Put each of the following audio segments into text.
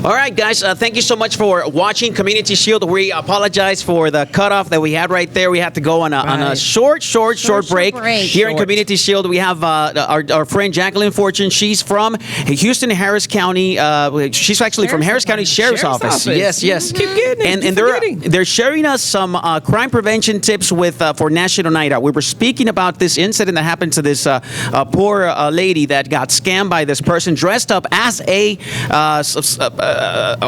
All right, guys. Thank you so much for watching Community Shield. We apologize for the cutoff that we had right there. We had to go on a short break. Here in Community Shield, we have our friend Jacqueline Fortune. She's from Houston, Harris County. She's actually from Harris County Sheriff's Office. Yes. Keep getting it. And they're sharing us some crime prevention tips for National Night Out. We were speaking about this incident that happened to this poor lady that got scammed by this person dressed up as a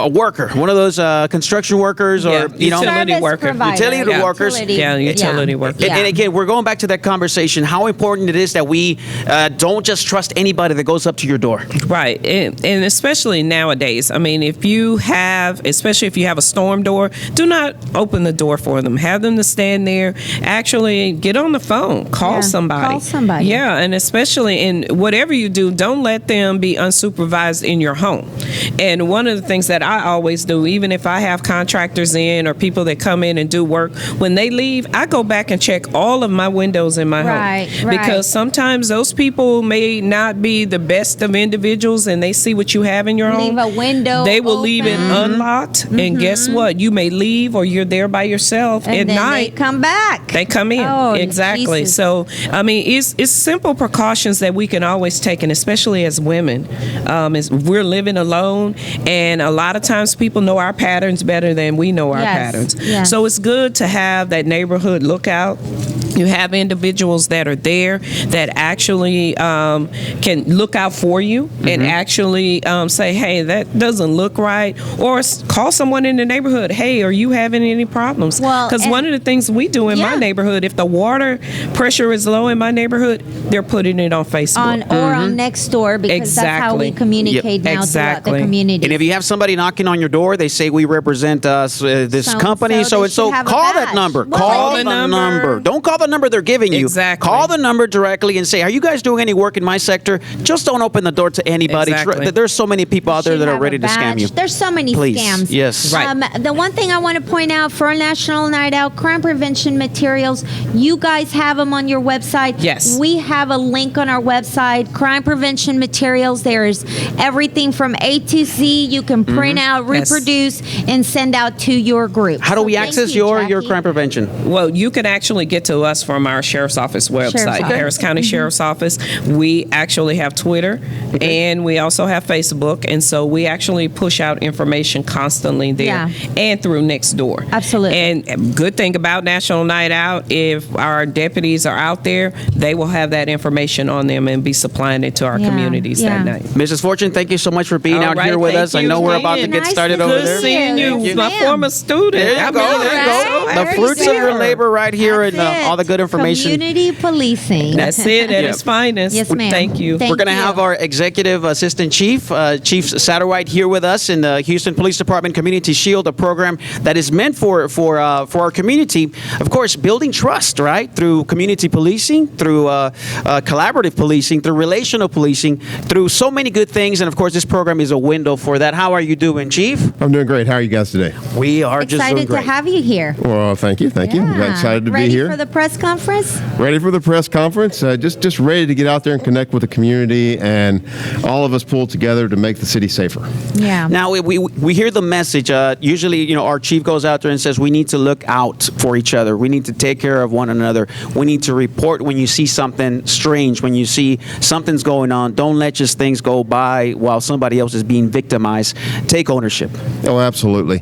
worker, one of those construction workers or utility worker. Utility workers. Utility workers. And again, we're going back to that conversation, how important it is that we don't just trust anybody that goes up to your door. Right. And especially nowadays, I mean, especially if you have a storm door, do not open the door for them. Have them to stand there. Actually, get on the phone. Call somebody. Yeah, and especially in whatever you do, don't let them be unsupervised in your home. And one of the things that I always do, even if I have contractors in or people that come in and do work, when they leave, I go back and check all of my windows in my home. Because sometimes those people may not be the best of individuals and they see what you have in your home. Leave a window They will open. leave it unlocked. And guess what? You may leave or you're there by yourself and at then night. They come back. They come in. Oh, exactly. Jesus. So, I mean, it's simple precautions that we can always take, and especially as women, we're living alone, and a lot of times people know our patterns better than we know our patterns. Yes. So it's good to have that neighborhood lookout. You have individuals that are there that actually can look out for you and actually say, hey, that doesn't look right. Or call someone in the neighborhood. Hey, are you having any problems? Because one of the things we do in my neighborhood, if the water pressure is low in my neighborhood, they're putting it on Facebook. Or on Nextdoor, because that's how we communicate now throughout the community. And if you have somebody knocking on your door, they say we represent this company, so call that number. Call the number. Don't call the number they're giving you. Exactly. Call the number directly and say, are you guys doing any work in my sector? Just don't open the door to anybody. Exactly. There's so many people out there that are ready to scam you. There's so many Please. scams. Yes. Right. The one thing I want to point out for National Night Out, crime prevention materials, you guys have them on your website. Yes. We have a link on our website, crime prevention materials. There's everything from A to Z. You can print out, reproduce, and send out to your group. How do we access your crime prevention? Well, you can actually get to us from our Sheriff's Office website, Harris County Sheriff's Office. We actually have Twitter, and we also have Facebook, and so we actually push out information constantly there and through Nextdoor. Absolutely. And good thing about National Night Out, if our deputies are out there, they will have that information on them and be supplying it to our communities that night. Mrs. Fortune, thank you so much for being out here with us. I know we're about to get started over there. Good seeing you, my former student. There you go. The fruits of your labor right here and all the good information. Community policing. That's it at its finest. Yes, ma'am. Thank you. We're going to have our Executive Assistant Chief, Chief Satterwhite, here with us in the Houston Police Department Community Shield, a program that is meant for our community. Of course, building trust, right? Through community policing, through collaborative policing, through relational policing, through so many good things. And of course, this program is a window for that. How are you doing, Chief? I'm doing great. How are you guys today? We are just doing excited great. to have you here. Well, thank you. I'm excited to be here. Ready for the press conference? Ready for the press conference. Just ready to get out there and connect with the community and all of us pull together to make the city safer. Yeah. Now, we hear the message. Usually, our chief goes out there and says we need to look out for each other. We need to take care of one another. We need to report when you see something strange, when you see something's going on. Don't let just things go by while somebody else is being victimized. Take ownership. Oh, absolutely.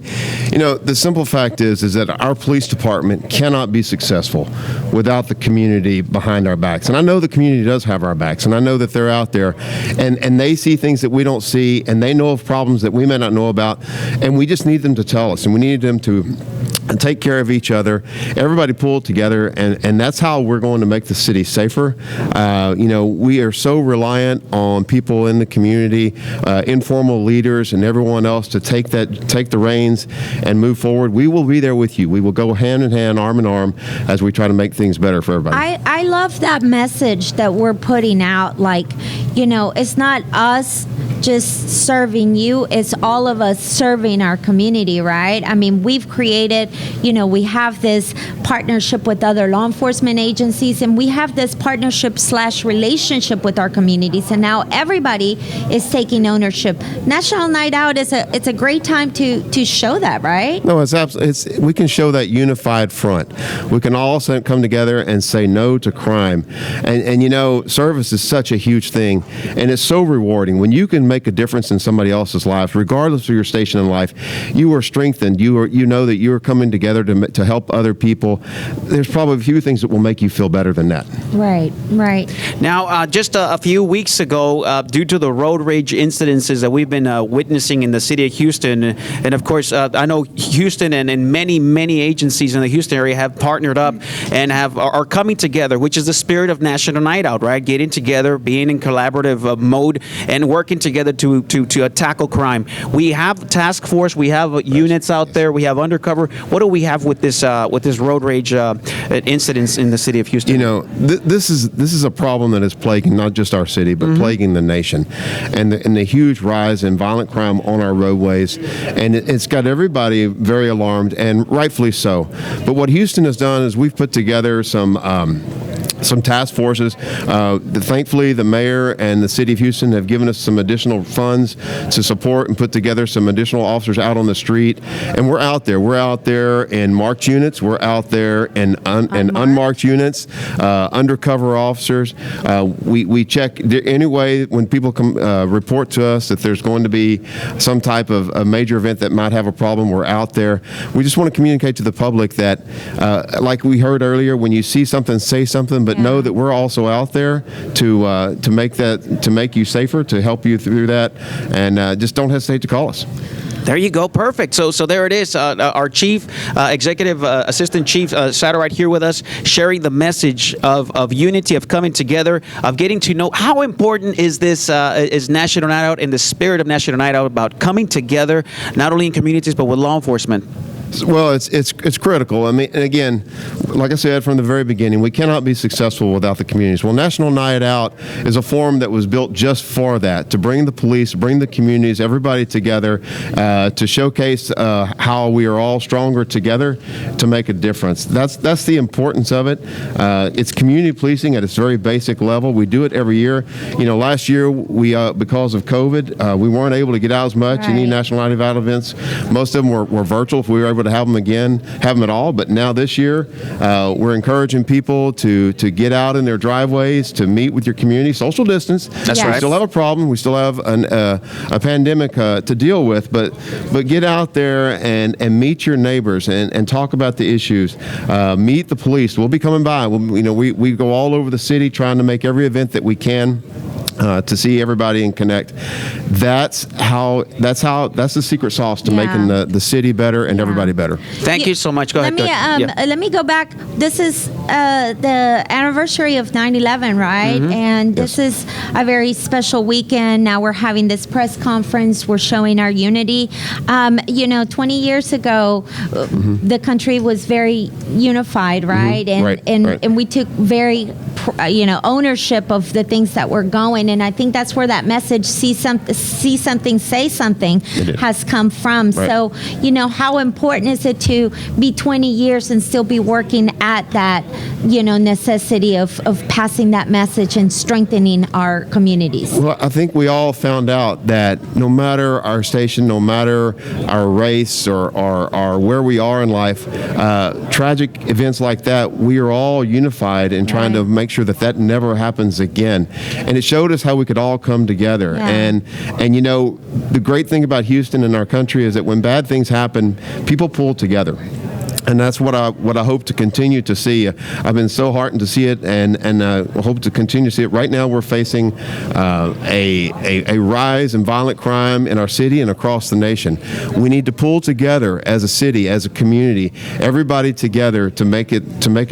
The simple fact is that our police department cannot be successful without the community behind our backs. And I know the community does have our backs, and I know that they're out there, and they see things that we don't see, and they know of problems that we may not know about, and we just need them to tell us, and we need them to take care of each other. Everybody pull together, and that's how we're going to make the city safer. We are so reliant on people in the community, informal leaders, and everyone else to take the reins and move forward. We will be there with you. We will go hand in hand, arm in arm, as we try to make things better for everybody. I love that message that we're putting out. It's not us just serving you. It's all of us serving our community, right? I mean, we've created, we have this partnership with other law enforcement agencies, and we have this partnership / relationship with our communities. And now everybody is taking ownership. National Night Out it's a great time to show that, right? No, it's absolutely. We can show that unified front. We can all come together and say no to crime. And service is such a huge thing, and it's so rewarding when you can make a difference in somebody else's life, regardless of your station in life. You are strengthened. You know that you are coming together to help other people. There's probably a few things that will make you feel better than that. Right. Now, just a few weeks ago, due to the road rage incidences that we've been witnessing in the city of Houston, and of course, I know Houston and many agencies in the Houston area have partnered up and are coming together, which is the spirit of National Night Out, right? Getting together, being in collaborative mode, and working together to tackle crime. We have task force, we have units out there, we have undercover. What do we have with this road rage incidents in the city of Houston? This is a problem that is plaguing not just our city, but plaguing the nation, and the huge rise in violent crime on our roadways, and it's got everybody very alarmed, and rightfully so. But what Houston has done is we've put together some task forces. Thankfully, the mayor and the city of Houston have given us some additional funds to support and put together some additional officers out on the street. And we're out there. We're out there in marked units. We're out there in unmarked units, undercover officers. We check anyway when people come report to us that there's going to be some type of a major event that might have a problem. We're out there. We just want to communicate to the public that, like we heard earlier, when you see something, say something, but know that we're also out there to make you safer, to help you through that, and just don't hesitate to call us. There you go. Perfect. So there it is. Our Chief Executive Assistant Chief Satterwhite here with us, sharing the message of unity, of coming together, of getting to know how important is this is National Night Out, and the spirit of National Night Out about coming together, not only in communities but with law enforcement. Well, it's critical. I mean, and again, like I said from the very beginning, we cannot be successful without the communities. Well, National Night Out is a forum that was built just for that, to bring the police, bring the communities, everybody together, to showcase how we are all stronger together to make a difference. That's the importance of it. It's community policing at its very basic level. We do it every year. Last year we because of COVID, we weren't able to get out as much. Any National Night Out events, most of them were virtual. If we were able to have them again, have them at all. But now this year, we're encouraging people to get out in their driveways, to meet with your community, social distance. That's right. We still have a problem. We still have a pandemic to deal with. But get out there and meet your neighbors and talk about the issues. Meet the police. We'll be coming by. We go all over the city trying to make every event that we can. To see everybody and connect. That's the secret sauce to making the city better and everybody better. Thank you so much. Go ahead. Let me go back. This is the anniversary of 9/11, right? And this is a very special weekend. Now we're having this press conference. We're showing our unity. 20 years ago, the country was very unified, right? And we took very ownership of the things that were going, and I think that's where that message see something, say something has come from. Right. So how important is it to be 20 years and still be working at that necessity of passing that message and strengthening our communities? Well, I think we all found out that no matter our station, no matter our race or where we are in life, tragic events like that, we are all unified in trying to make sure that never happens again. And it showed us how we could all come together. And the great thing about Houston and our country is that when bad things happen, people pull together. And that's what I hope to continue to see. I've been so heartened to see it, and hope to continue to see it. Right now, we're facing a rise in violent crime in our city and across the nation. We need to pull together as a city, as a community, everybody together to make a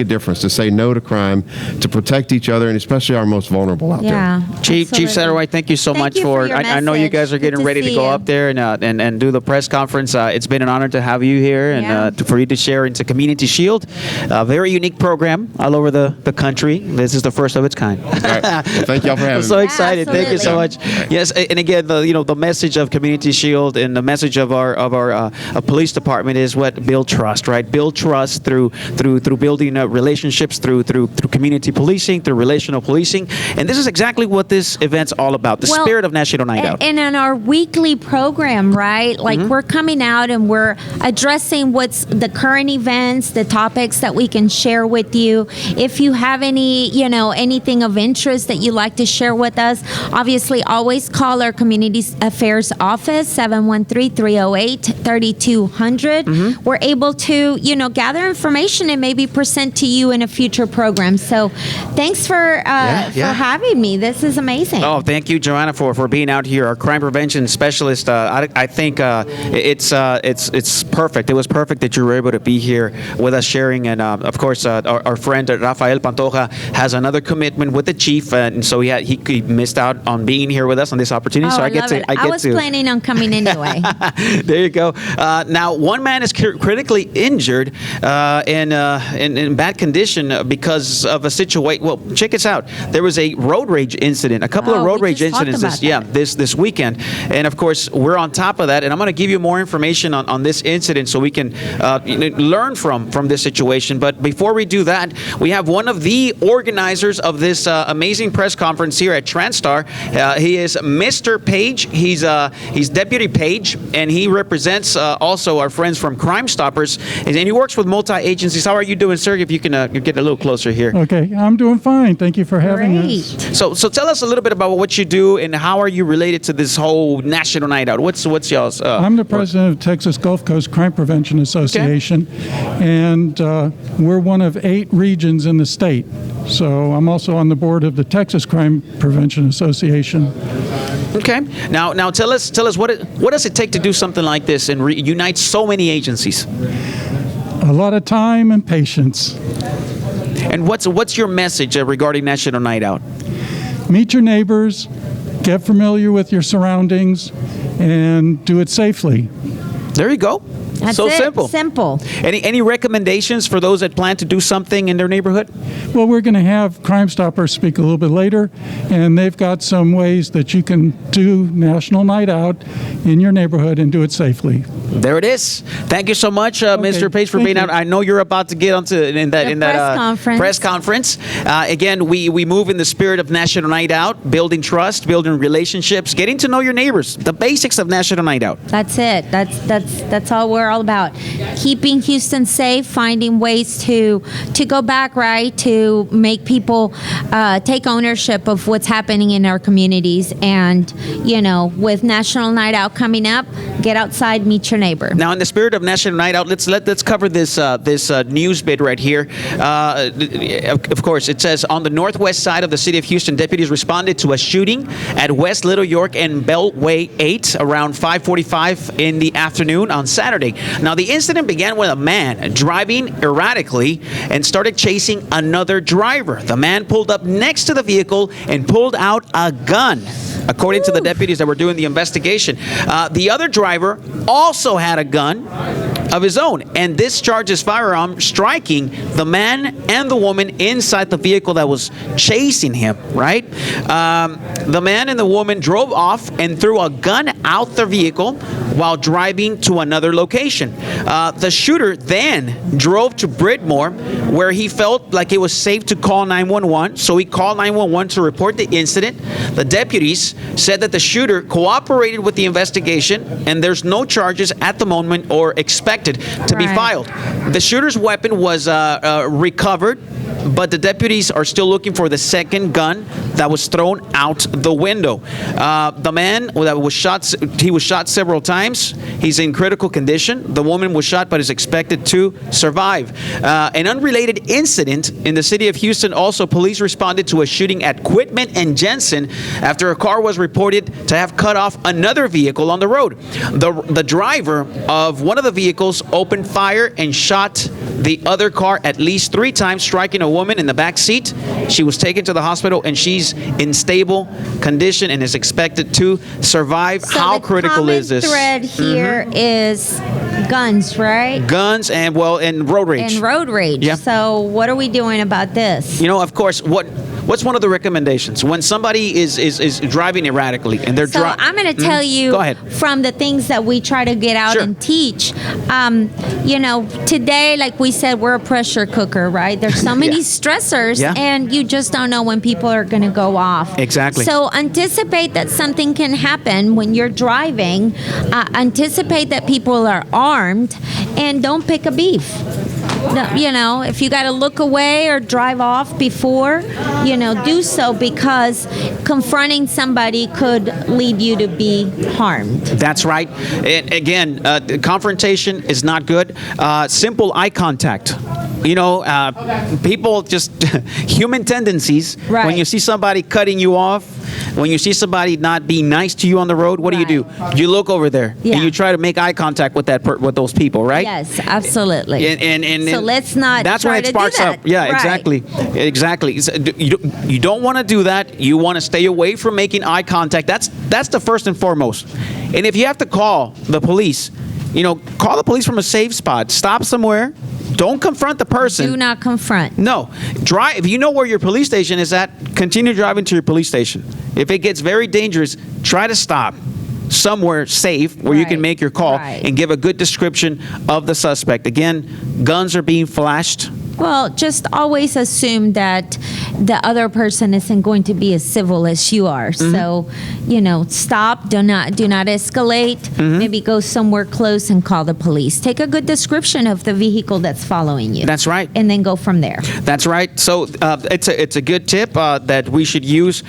difference, to say no to crime, to protect each other, and especially our most vulnerable out there. Chief Satterwhite, thank you so much for. I know you guys are getting ready to go up there and do the press conference. It's been an honor to have you here and for you to share there into Community Shield. A very unique program all over the country. This is the first of its kind. All right. Well, thank y'all for having So me. excited! Thank you so much. Yes, and again, the message of Community Shield and the message of our police department is what build trust, right? Build trust through building relationships, through community policing, through relational policing, and this is exactly what this event's all about. The spirit of National Night Out. And in our weekly program, right? Like we're coming out and we're addressing what's the current events, the topics that we can share with you. If you have any, anything of interest that you'd like to share with us, obviously always call our Community Affairs office, 713-308-3200. We're able to, gather information and maybe present to you in a future program. So thanks for having me. This is amazing. Oh, thank you, Johana, for being out here. Our crime prevention specialist. I think it's perfect. It was perfect that you were able to be here with us sharing. And of course, our friend Rafael Pantoja has another commitment with the chief, and so he missed out on being here with us on this opportunity. So I get to. I was planning on coming anyway. There you go. Now, one man is critically injured in bad condition because of a situation. Well, check this out. There was a road rage incident. A couple of road rage incidents this weekend, and of course we're on top of that. And I'm going to give you more information on this incident so we can learn from this situation. But before we do that, we have one of the organizers of this amazing press conference here at Transtar. He is Mr. Page. He's Deputy Page, and he represents also our friends from Crime Stoppers, and he works with multi-agencies. How are you doing, sir? If you can get a little closer here. Okay, I'm doing fine. Thank you for having us. So tell us a little bit about what you do and how are you related to this whole National Night Out? What's y'all's? I'm the president of Texas Gulf Coast Crime Prevention Association, and we're one of 8 regions in the state. So I'm also on the board of the Texas Crime Prevention Association. Okay. Now tell us what does it take to do something like this and unite so many agencies? A lot of time and patience. And what's your message regarding National Night Out? Meet your neighbors, get familiar with your surroundings, and do it safely. There you go. That's so it. Simple. Any recommendations for those that plan to do something in their neighborhood? Well, we're going to have Crime Stoppers speak a little bit later, and they've got some ways that you can do National Night Out in your neighborhood and do it safely. There it is. Thank you so much, Mr. Page, for being out. I know you're about to get onto that press conference. Again, we move in the spirit of National Night Out, building trust, building relationships, getting to know your neighbors. The basics of National Night Out. That's it. That's all we're all about. Keeping Houston safe, finding ways to go back, right, to make people take ownership of what's happening in our communities. And, with National Night Out coming up, get outside, meet your neighbor. Now, in the spirit of National Night Out, let's cover this news bit right here. Of course, it says on the northwest side of the city of Houston, deputies responded to a shooting at West Little York and Beltway 8 around 5:45 in the afternoon on Saturday. Now, the incident began with a man driving erratically and started chasing another driver. The man pulled up next to the vehicle and pulled out a gun, according to the deputies that were doing the investigation. The other driver also had a gun of his own and discharged his firearm, striking the man and the woman inside the vehicle that was chasing him, right? The man and the woman drove off and threw a gun out their vehicle while driving to another location. The shooter then drove to Bridmore, where he felt like it was safe to call 911, so he called 911 to report the incident. The deputies said that the shooter cooperated with the investigation, and there's no charges at the moment or expected to be filed. The shooter's weapon was recovered, but the deputies are still looking for the second gun that was thrown out the window. The man that was shot, he was shot several times. He's in critical condition. The woman was shot but is expected to survive. An unrelated incident in the city of Houston, also police responded to a shooting at Quitman and Jensen after a car was reported to have cut off another vehicle on the road. The driver of one of the vehicles vehicles opened fire and shot the other car at least 3 times, striking a woman in the back seat. She was taken to the hospital, and she's in stable condition and is expected to survive. So How the critical is this? common thread here is guns, right? Guns and road rage. And road rage. Yeah. So what are we doing about this? You know, of course, what's one of the recommendations when somebody is driving erratically and they're So driving? I'm going to tell you Go ahead. from the things that we try to get out Sure. and teach. Today, like we said, we're a pressure cooker, right? There's so many Yeah. stressors, Yeah. and you just don't know when people are going to go off. Exactly. So anticipate that something can happen when you're driving. Anticipate that people are armed, and don't pick a beef. No, if you got to look away or drive off before, do so, because confronting somebody could lead you to be harmed. That's right. And again, confrontation is not good. Simple eye contact. People just human tendencies. Right. When you see somebody cutting you off, when you see somebody not being nice to you on the road, what do? You look over there Yeah. and you try to make eye contact with with those people, right? Yes, absolutely. And so let's not. That's try when it to do sparks that. up. Yeah, Right. exactly. So you don't want to do that. You want to stay away from making eye contact. That's the first and foremost. And if you have to call the police, call the police from a safe spot. Stop somewhere. Don't confront the person. Do not confront. No. Drive. If you know where your police station is at, continue driving to your police station. If it gets very dangerous, try to stop somewhere safe where you can Right. make your call Right. and give a good description of the suspect. Again, guns are being flashed. Well, just always assume that the other person isn't going to be as civil as you are. Mm-hmm. So, stop. Do not escalate. Mm-hmm. Maybe go somewhere close and call the police. Take a good description of the vehicle that's following you. That's right. And then go from there. That's right. So it's a good tip that we should use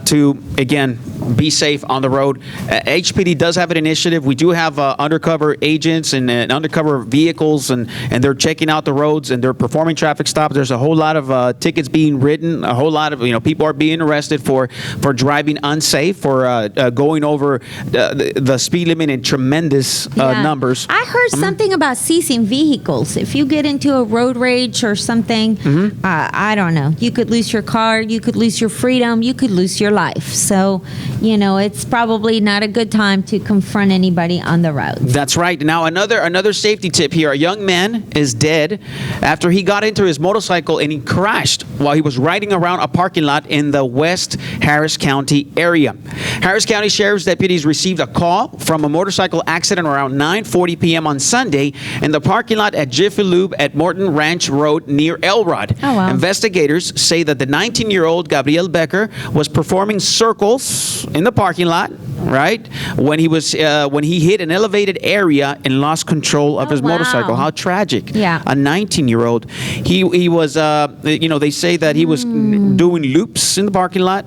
to, again, be safe on the road. HPD does have an initiative. We do have undercover agents and undercover vehicles, and they're checking out the roads and they're performing traffic stops. There's a whole lot of tickets being written. A whole lot of people are being arrested for driving unsafe, for going over the speed limit in tremendous Yeah. numbers. I heard something about seizing vehicles. If you get into a road rage or something, I don't know. You could lose your car. You could lose your freedom. You could lose your life. So, it's probably not a good time to confront anybody on the road. That's right. Now, another safety tip here. A young man is dead after he got into his motorcycle and he crashed while he was riding around a parking lot in the West Harris County area. Harris County Sheriff's deputies received a call from a motorcycle accident around 9:40 p.m. on Sunday in the parking lot at Jiffy Lube at Morton Ranch Road near Elrod. Oh, wow. Investigators say that the 19-year-old Gabriel Becker was performing circles in the parking lot, right, when he hit an elevated area and lost control of Oh, his motorcycle. wow. How tragic. Yeah. A 19-year-old. He was, they say that he was doing loops in the parking lot,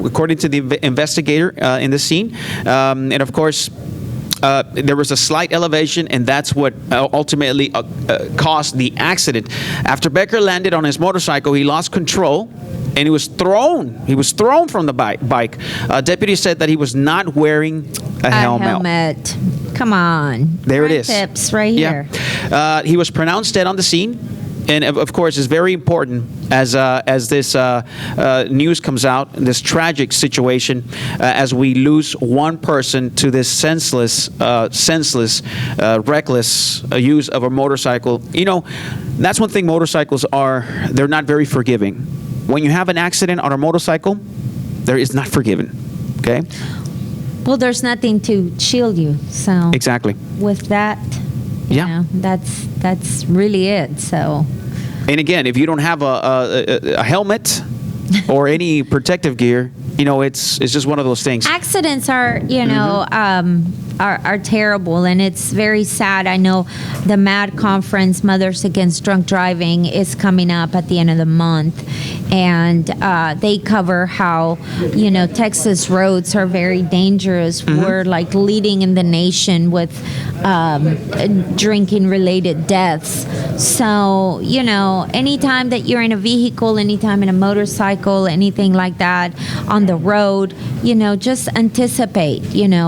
according to the investigator in the scene. And of course, there was a slight elevation, and that's what ultimately caused the accident. After Becker landed on his motorcycle, he lost control, and he was thrown. He was thrown from the bike. Deputies said that he was not wearing a helmet. Come on. There it Right is. Tips right here. Yeah. He was pronounced dead on the scene. And of course, it's very important as this news comes out, this tragic situation, as we lose one person to this senseless, reckless use of a motorcycle. That's one thing motorcycles are. They're not very forgiving. When you have an accident on a motorcycle, there is not forgiven. Okay? Well, there's nothing to shield you. So Exactly. with that, Yeah. that's really it. So And again, if you don't have a helmet or any protective gear, it's just one of those things. accidents are, are terrible, and it's very sad. I know the MAD conference, Mothers Against Drunk Driving, is coming up at the end of the month, and they cover how Texas roads are very dangerous. We're like leading in the nation with drinking related deaths. So anytime that you're in a vehicle, anytime in a motorcycle, anything like that on the road, just anticipate,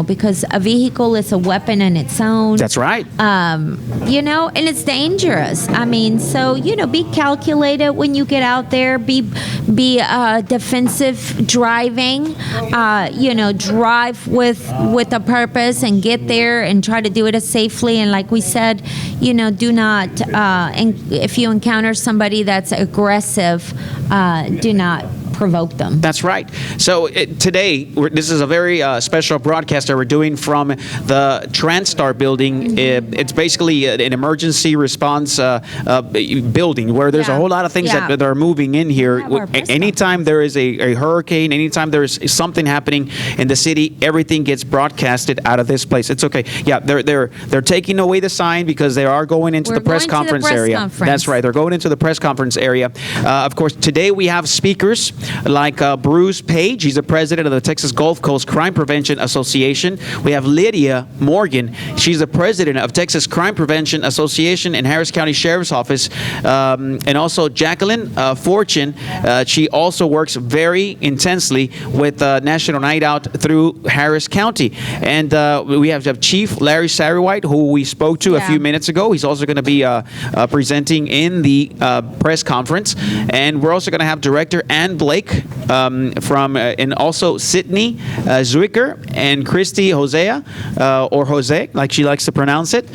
because a vehicle vehicle is a weapon in its own. That's right. You know, and it's dangerous. I mean, so, you know, be calculated when you get out there. Be defensive driving. You know, drive with a purpose and get there and try to do it as safely. And like we said, you know, do not, if you encounter somebody that's aggressive, do not provoke them. That's right. So today, this is a very special broadcast that we're doing from the Transtar building. It's basically an emergency response building where there's a whole lot of things that are moving in here. Anytime there is a hurricane, anytime there's something happening in the city, everything gets broadcasted out of this place. It's okay. Yeah, they're taking away the sign because they are going into the press conference area. That's right. They're going into the press conference area. Of course, today we have speakers like Bruce Page. He's the president of the Texas Gulf Coast Crime Prevention Association. We have Lydia Morgan. She's the president of Texas Crime Prevention Association and Harris County Sheriff's Office. And also Jacqueline Fortune. She also works very intensely with National Night Out through Harris County. And we have Chief Larry Satterwhite, who we spoke to a few minutes ago. He's also going to be presenting in the press conference. And we're also going to have Director Ann Blake from, and also Sydney Zwicker and Christy Hosea, or Jose, like she likes to pronounce it.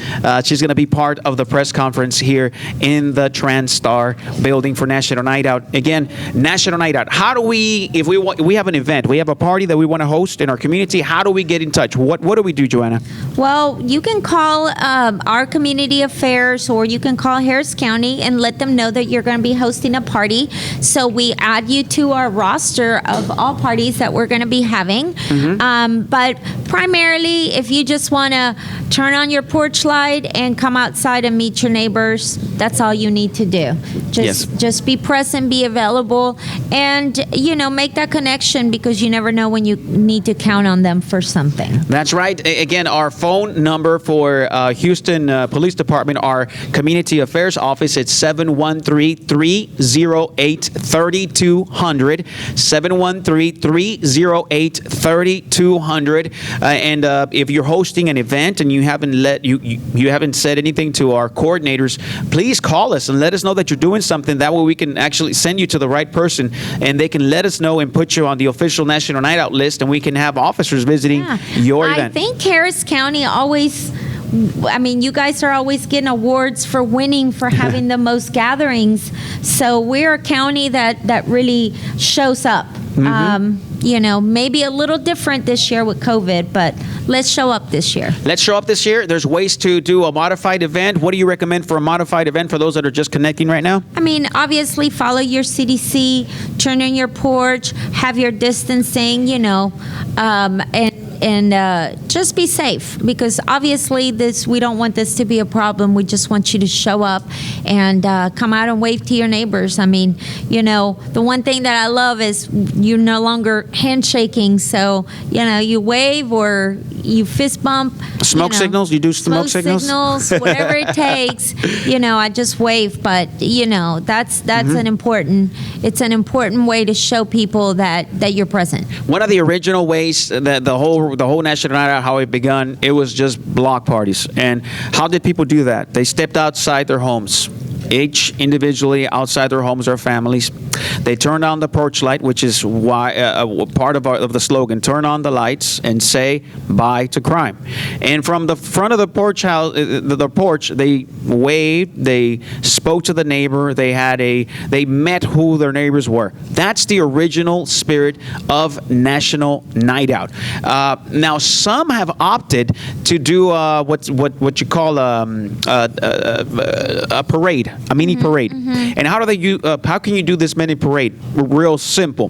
She's going to be part of the press conference here in the Transtar building for National Night Out. Again, National Night Out. How do we, if we have an event, we have a party that we want to host in our community, how do we get in touch? What do we do, Johana? Well, you can call our community affairs, or you can call Harris County and let them know that you're going to be hosting a party. So we add you to our roster of all parties that we're going to be having. But primarily, if you just want to turn on your porch light and come outside and meet your neighbors, that's all you need to do. Just be present, be available, and, you know, make that connection, because you never know when you need to count on them for something. That's right. Again, our phone number for Houston Police Department, our Community Affairs Office, it's 713-308-3200. 713-308-3200. And if you're hosting an event and you haven't said anything to our coordinators, please call us and let us know that you're doing something. That way we can actually send you to the right person, and they can let us know and put you on the official National Night Out list, and we can have officers visiting your event. I think Harris County always, I mean, you guys are always getting awards for winning, for having the most gatherings. So we're a county that really shows up. You know, maybe a little different this year with COVID, but let's show up this year. Let's show up this year. There's ways to do a modified event. What do you recommend for a modified event for those that are just connecting right now? I mean, obviously, follow your CDC, turn on your porch, have your distancing, you know, and just be safe, because obviously we don't want this to be a problem. We just want you to show up and come out and wave to your neighbors. I mean, you know, the one thing that I love is you're no longer handshaking, so, you know, you wave or you fist bump. Smoke signals? You do smoke signals? Whatever it takes. You know, I just wave, but, you know, that's an important way to show people that you're present. One of the original ways that the whole National Night Out, how it begun, it was just block parties. And how did people do that? They stepped outside their homes, each individually outside their homes or families. They turned on the porch light, which is why part of the slogan, turn on the lights and say bye to crime. And from the front of the porch house, the porch, they waved, they spoke to the neighbor, they met who their neighbors were. That's the original spirit of National Night Out. Now, some have opted to do what you call a parade, a mini parade. And how can you do this mini parade? Real simple.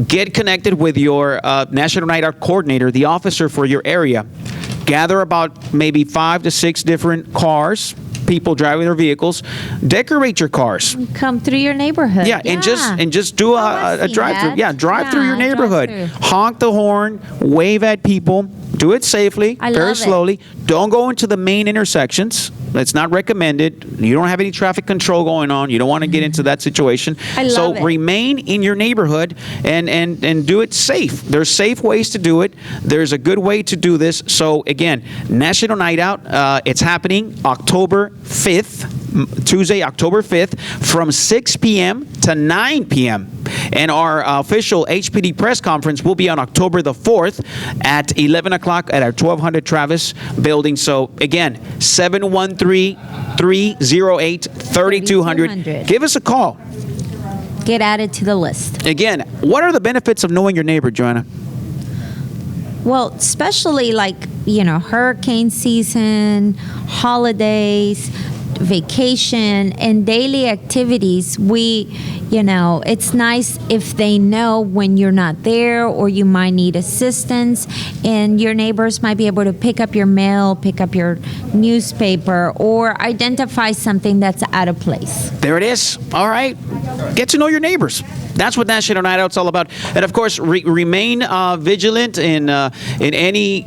Get connected with your National Night Out coordinator, the officer for your area. Gather about maybe 5 to 6 different cars, people driving their vehicles. Decorate your cars. Come through your neighborhood. And just do a drive-through. Drive through your neighborhood. Honk the horn, wave at people. Do it safely, very slowly. Don't go into the main intersections. It's not recommended. You don't have any traffic control going on. You don't want to get into that situation. I so love it. remain in your neighborhood and do it safe. There's safe ways to do it. There's a good way to do this. So again, National Night Out. It's happening October 5th. Tuesday, October 5th, from 6 p.m. to 9 p.m. And our official HPD press conference will be on October the 4th at 11 o'clock at our 1200 Travis building. So again, 713-308-3200. Give us a call. Get added to the list. Again, what are the benefits of knowing your neighbor, Johana? Well, especially like, hurricane season, holidays, vacation, and daily activities. It's nice if they know when you're not there or you might need assistance, and your neighbors might be able to pick up your mail, pick up your newspaper, or identify something that's out of place. There it is. All right. Get to know your neighbors. That's what National Night Out's all about. And of course, remain vigilant in any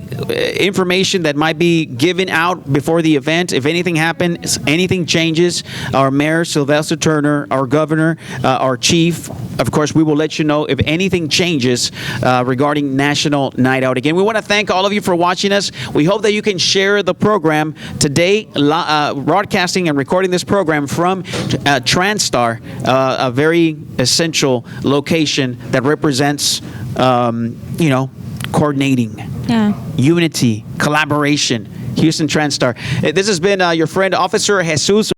information that might be given out before the event. If anything happens, anything changes, our mayor, Sylvester Turner, our governor, our chief, of course, we will let you know if anything changes regarding National Night Out. Again, we want to thank all of you for watching us. We hope that you can share the program today, broadcasting and recording this program from Transtar, a very essential location that represents, coordinating, unity, collaboration. Houston Transtar. This has been your friend, Officer Jesus